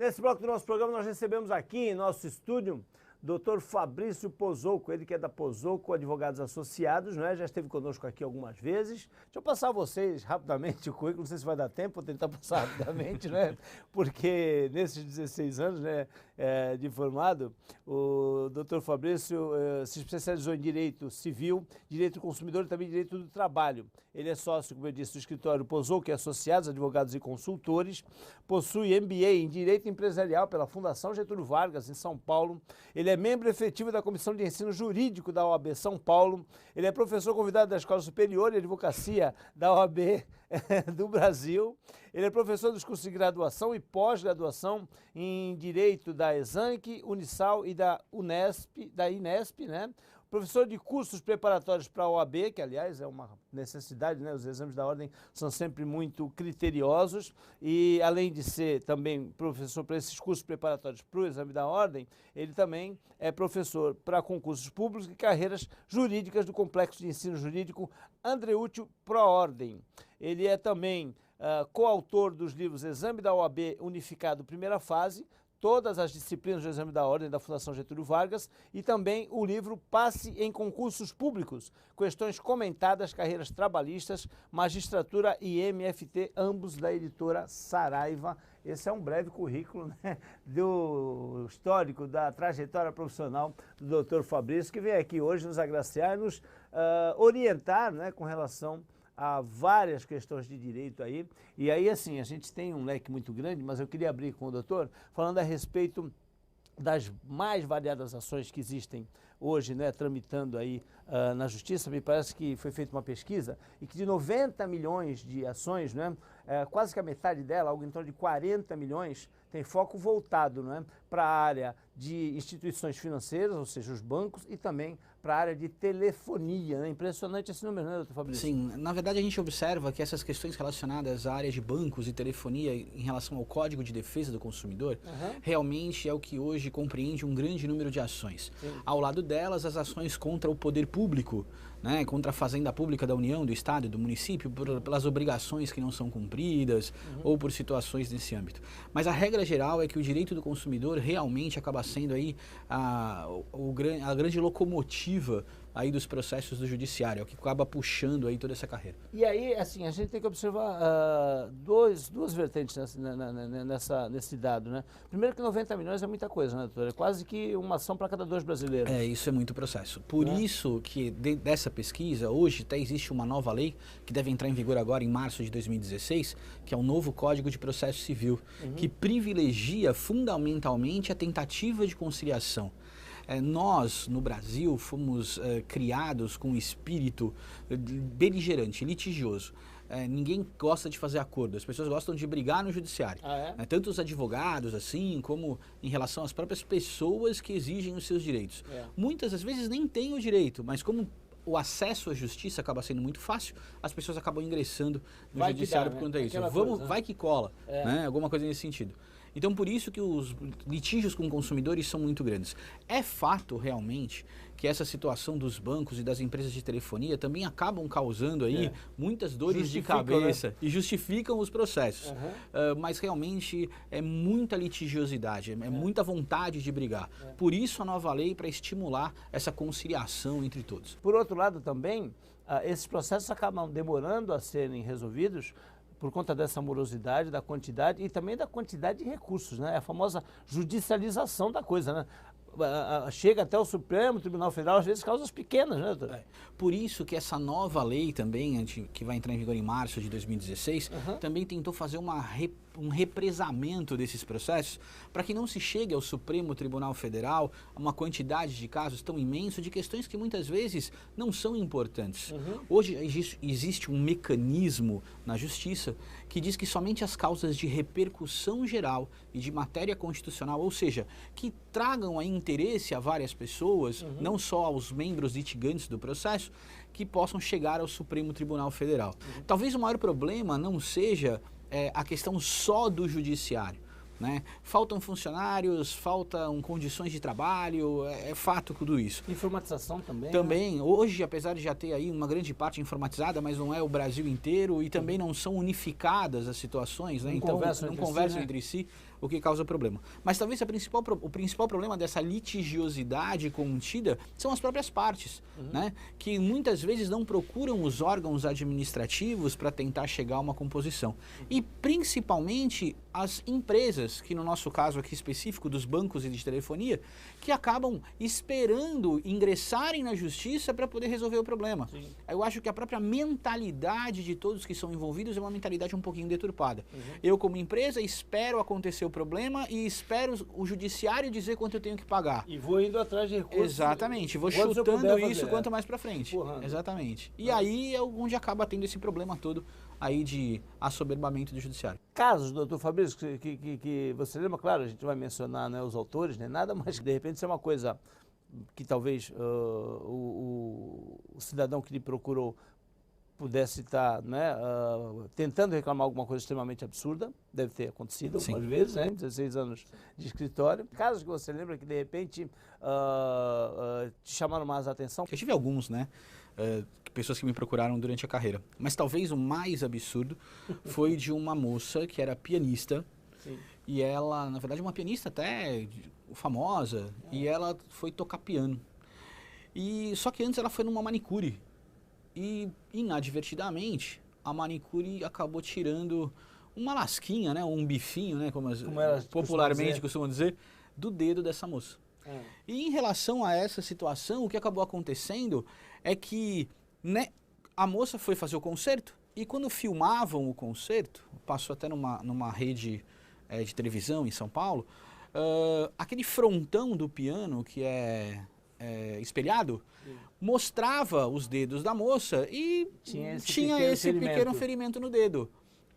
Nesse bloco do nosso programa, nós recebemos aqui em nosso estúdio Dr. Fabrício Pozzocco, ele que é da Pozzocco Advogados Associados, né? Já esteve conosco aqui algumas vezes. Deixa eu passar a vocês rapidamente o currículo, não sei se vai dar tempo, vou tentar passar rapidamente, né? Porque nesses 16 anos, né, de formado, o Dr. Fabrício se especializou em Direito Civil, Direito do Consumidor e também Direito do Trabalho. Ele é sócio, como eu disse, do escritório Pozzocco e Associados, Advogados e Consultores, possui MBA em Direito Empresarial pela Fundação Getúlio Vargas, em São Paulo. Ele é membro efetivo da Comissão de Ensino Jurídico da OAB São Paulo. Ele é professor convidado da Escola Superior de Advocacia da OAB do Brasil. Ele é professor dos cursos de graduação e pós-graduação em Direito da Exanc, Unisal e da Inesp, né? Professor de cursos preparatórios para a OAB, que aliás é uma necessidade, né? Os exames da ordem são sempre muito criteriosos e além de ser também professor para esses cursos preparatórios para o exame da ordem, ele também é professor para concursos públicos e carreiras jurídicas do Complexo de Ensino Jurídico Andreuccio Proordem. Ele é também coautor dos livros Exame da OAB Unificado Primeira Fase, todas as disciplinas do Exame da Ordem da Fundação Getúlio Vargas e também o livro Passe em Concursos Públicos, Questões Comentadas, Carreiras Trabalhistas, Magistratura e MFT, ambos da editora Saraiva. Esse é um breve currículo, né, do histórico, da trajetória profissional do Dr. Fabrício, que vem aqui hoje nos agraciar e nos orientar, né, com relação a várias questões de direito aí. E aí, assim, a gente tem um leque muito grande, mas eu queria abrir com o doutor falando a respeito das mais variadas ações que existem hoje, né, tramitando aí na Justiça. Me parece que foi feita uma pesquisa e que de 90 milhões de ações, né, quase que a metade dela, algo em torno de 40 milhões, tem foco voltado, né, para a área de instituições financeiras, ou seja, os bancos, e também para a área de telefonia, né? Impressionante esse número, né, doutor Fabrício? Sim, na verdade a gente observa que essas questões relacionadas à área de bancos e telefonia em relação ao Código de Defesa do Consumidor, realmente é o que hoje compreende um grande número de ações. Sim. Ao lado delas, as ações contra o poder público, né, contra a Fazenda Pública da União, do Estado e do município, pelas obrigações que não são cumpridas ou por situações nesse âmbito. Mas a regra geral é que o direito do consumidor realmente acaba sendo aí a grande locomotiva aí dos processos do judiciário, é o que acaba puxando aí toda essa carreira. E aí, assim, a gente tem que observar duas vertentes nesse dado, né? Primeiro que 90 milhões é muita coisa, né, doutor? É quase que uma ação para cada 2 brasileiros. Isso é muito processo. Por isso que dessa pesquisa, hoje até existe uma nova lei que deve entrar em vigor agora em março de 2016, que é o novo Código de Processo Civil, que privilegia fundamentalmente a tentativa de conciliação. Nós, no Brasil, fomos criados com um espírito beligerante, litigioso. Ninguém gosta de fazer acordo, as pessoas gostam de brigar no judiciário. Tanto os advogados, assim, como em relação às próprias pessoas que exigem os seus direitos. Muitas das vezes nem têm o direito, mas como o acesso à justiça acaba sendo muito fácil, as pessoas acabam ingressando no judiciário por conta disso. Vai que cola, né? Alguma coisa nesse sentido. Então, por isso que os litígios com consumidores são muito grandes. É fato, realmente, que essa situação dos bancos e das empresas de telefonia também acabam causando aí muitas dores de cabeça, né? E justificam os processos. Mas, realmente, é muita litigiosidade, é muita vontade de brigar. Por isso, a nova lei para estimular essa conciliação entre todos. Por outro lado, também, esses processos acabam demorando a serem resolvidos por conta dessa morosidade, da quantidade e também da quantidade de recursos, né? A famosa judicialização da coisa, né? Chega até o Supremo Tribunal Federal, às vezes causas pequenas, né, doutor? Por isso que essa nova lei também, que vai entrar em vigor em março de 2016, também tentou fazer um represamento desses processos para que não se chegue ao Supremo Tribunal Federal a uma quantidade de casos tão imenso de questões que muitas vezes não são importantes. Hoje existe um mecanismo na Justiça que diz que somente as causas de repercussão geral e de matéria constitucional, ou seja, que tragam a interesse a várias pessoas, não só aos membros litigantes do processo, que possam chegar ao Supremo Tribunal Federal. Talvez o maior problema não seja a questão só do judiciário, né? Faltam funcionários, faltam condições de trabalho, é fato tudo isso. Informatização também? Também. Né? Hoje, apesar de já ter aí uma grande parte informatizada, mas não é o Brasil inteiro e também não são unificadas as situações, né? Então não conversam entre si. o que causa problema. Mas talvez o principal problema dessa litigiosidade contida são as próprias partes, né? Que muitas vezes não procuram os órgãos administrativos para tentar chegar a uma composição. E principalmente as empresas, que no nosso caso aqui específico dos bancos e de telefonia, que acabam esperando ingressarem na justiça para poder resolver o problema. Sim. Eu acho que a própria mentalidade de todos que são envolvidos é uma mentalidade um pouquinho deturpada. Eu, como empresa, espero acontecer o problema e espero o judiciário dizer quanto eu tenho que pagar. E vou indo atrás de recursos. Exatamente, vou chutando isso quanto mais para frente. Exatamente. E aí é onde acaba tendo esse problema todo aí de assoberbamento do judiciário. Casos, doutor Fabrício, que você lembra, claro, a gente vai mencionar, né, os autores, nem nada, mas de repente isso é uma coisa que talvez o cidadão que lhe procurou pudesse estar, né, tentando reclamar alguma coisa extremamente absurda, deve ter acontecido algumas vezes, né, 16 anos de escritório. Casos que você lembra que de repente te chamaram mais a atenção? Eu tive alguns, né? Pessoas que me procuraram durante a carreira. Mas talvez o mais absurdo foi de uma moça que era pianista. Sim. E ela, na verdade, uma pianista até famosa, e ela foi tocar piano. Só que antes ela foi numa manicure. E, inadvertidamente, a manicure acabou tirando uma lasquinha, né, um bifinho, né, como popularmente costumam dizer, do dedo dessa moça. E em relação a essa situação, o que acabou acontecendo é que, né, a moça foi fazer o concerto e quando filmavam o concerto, passou até numa rede de televisão em São Paulo, aquele frontão do piano que é espelhado, mostrava os dedos da moça e tinha esse pequeno ferimento no dedo.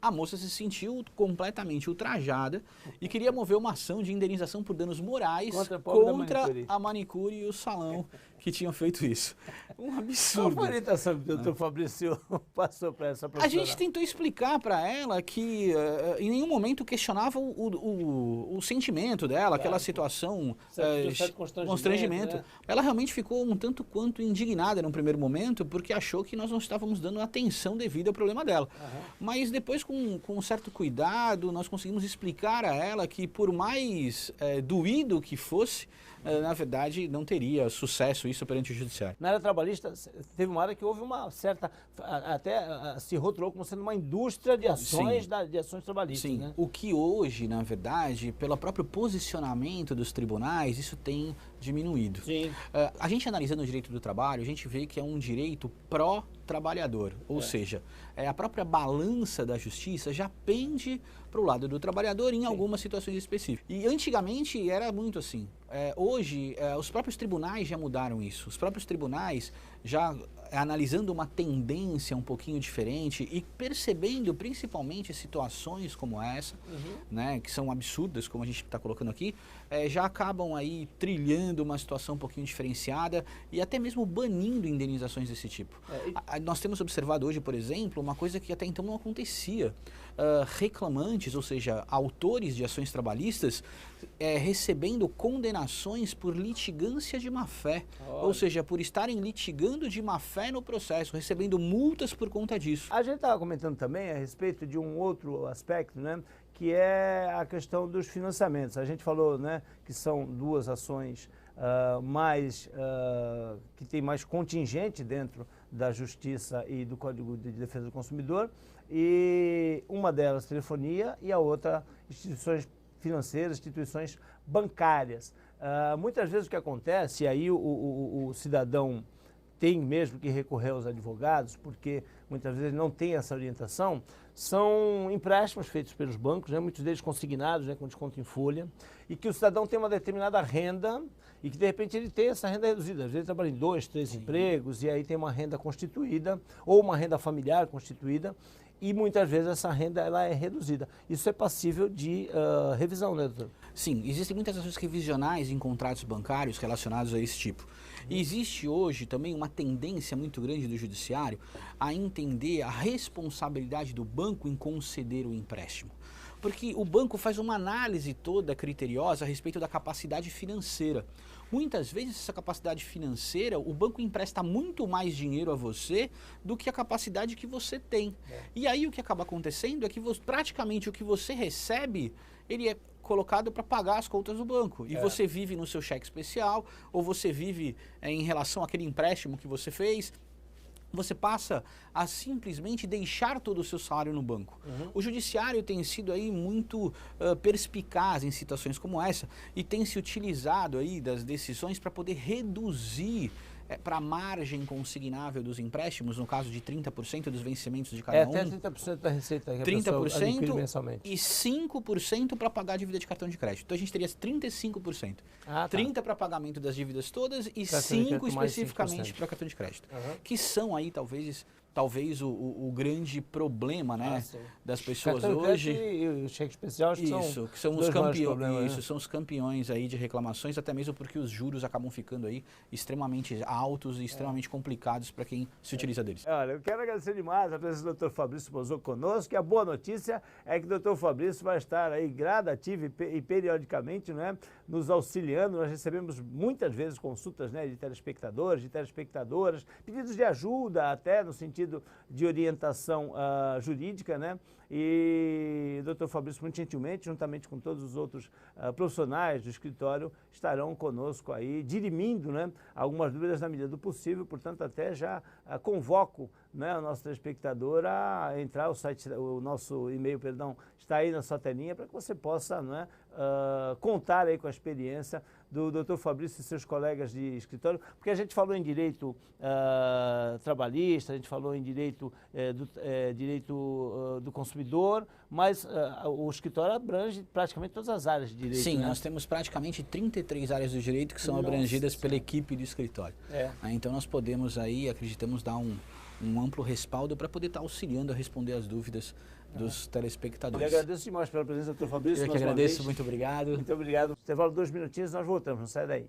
A moça se sentiu completamente ultrajada e queria mover uma ação de indenização por danos morais contra a manicure e o salão que tinham feito isso. Um absurdo. Qual foi a orientação que o doutor Fabrício passou para essa profissional? A gente tentou explicar para ela que em nenhum momento questionava o sentimento dela, aquela situação, certo constrangimento. Né? Ela realmente ficou um tanto quanto indignada num primeiro momento porque achou que nós não estávamos dando atenção devida ao problema dela. Mas depois, com um certo cuidado, nós conseguimos explicar a ela que por mais doído que fosse, na verdade, não teria sucesso isso perante o judiciário. Na área trabalhista, teve uma área que houve uma certa, até se rotulou como sendo uma indústria de ações, de ações trabalhistas. Sim, né? O que hoje, na verdade, pelo próprio posicionamento dos tribunais, isso tem diminuído. Sim. A gente analisando o direito do trabalho, a gente vê que é um direito pró-trabalhador, ou seja, a própria balança da justiça já pende para o lado do trabalhador em algumas situações específicas. E antigamente era muito assim. Hoje, os próprios tribunais já mudaram isso. Os próprios tribunais já analisando uma tendência um pouquinho diferente e percebendo principalmente situações como essa, né, que são absurdas, como a gente está colocando aqui, já acabam aí trilhando uma situação um pouquinho diferenciada e até mesmo banindo indenizações desse tipo. Nós temos observado hoje, por exemplo, uma coisa que até então não acontecia. Reclamantes, ou seja, autores de ações trabalhistas, recebendo condenações por litigância de má-fé, ou seja, por estarem litigando de má-fé no processo, recebendo multas por conta disso. A gente estava comentando também a respeito de um outro aspecto, né, que é a questão dos financiamentos. A gente falou, né, que são duas ações que tem mais contingente dentro da Justiça e do Código de Defesa do Consumidor, e uma delas telefonia e a outra instituições financeiras, instituições bancárias. Muitas vezes o que acontece, e aí o cidadão tem mesmo que recorrer aos advogados, porque muitas vezes não tem essa orientação, são empréstimos feitos pelos bancos, né, muitos deles consignados, né, com desconto em folha, e que o cidadão tem uma determinada renda e que de repente ele tem essa renda reduzida. Às vezes ele trabalha em 2, 3 empregos e aí tem uma renda constituída ou uma renda familiar constituída e muitas vezes essa renda ela é reduzida. Isso é passível de revisão, né, doutor? Sim, existem muitas ações revisionais em contratos bancários relacionados a esse tipo. E existe hoje também uma tendência muito grande do judiciário a entender a responsabilidade do banco em conceder o empréstimo. Porque o banco faz uma análise toda criteriosa a respeito da capacidade financeira. Muitas vezes essa capacidade financeira, o banco empresta muito mais dinheiro a você do que a capacidade que você tem. E aí o que acaba acontecendo é que praticamente o que você recebe ele é colocado para pagar as contas do banco. E você vive no seu cheque especial, ou você vive em relação àquele empréstimo que você fez. Você passa a simplesmente deixar todo o seu salário no banco. O judiciário tem sido aí muito perspicaz em situações como essa e tem se utilizado aí das decisões para poder reduzir para a margem consignável dos empréstimos, no caso de 30% dos vencimentos de cada um. Até 30% da receita que a pessoa adquire mensalmente. E 5% para pagar a dívida de cartão de crédito. Então a gente teria 35%. 30% para pagamento das dívidas todas e 5% especificamente para cartão de crédito. Que são aí talvez o grande problema, né, das pessoas cartão hoje. E o cheque especial, acho que são os campeões. Isso, são os campeões aí de reclamações, até mesmo porque os juros acabam ficando aí extremamente altos e extremamente complicados para quem se utiliza deles. Olha, eu quero agradecer demais a presença do Dr. Fabrício Pozzocco conosco, e a boa notícia é que o Dr. Fabrício vai estar aí gradativo e periodicamente, né, nos auxiliando. Nós recebemos muitas vezes consultas, né, de telespectadores, de telespectadoras, pedidos de ajuda até no sentido de orientação jurídica, né? E o Dr. Fabrício, muito gentilmente, juntamente com todos os outros profissionais do escritório, estarão conosco aí, dirimindo, né, algumas dúvidas na medida do possível. Portanto, até já convoco, né, o nosso telespectador a entrar, o nosso e-mail, perdão, está aí na sua telinha, para que você possa, né, contar aí com a experiência do Dr. Fabrício e seus colegas de escritório, porque a gente falou em direito trabalhista, a gente falou em direito do consumidor, mas o escritório abrange praticamente todas as áreas de direito. Sim, né? Nós temos praticamente 33 áreas do direito que são abrangidas pela equipe do escritório. Então nós podemos aí, acreditamos, dar um amplo respaldo para poder estar auxiliando a responder as dúvidas dos telespectadores. Eu agradeço demais pela presença do Dr. Fabrício. Eu que agradeço, muito obrigado. Muito obrigado. Intervalo 2 minutinhos, nós voltamos, não sai daí.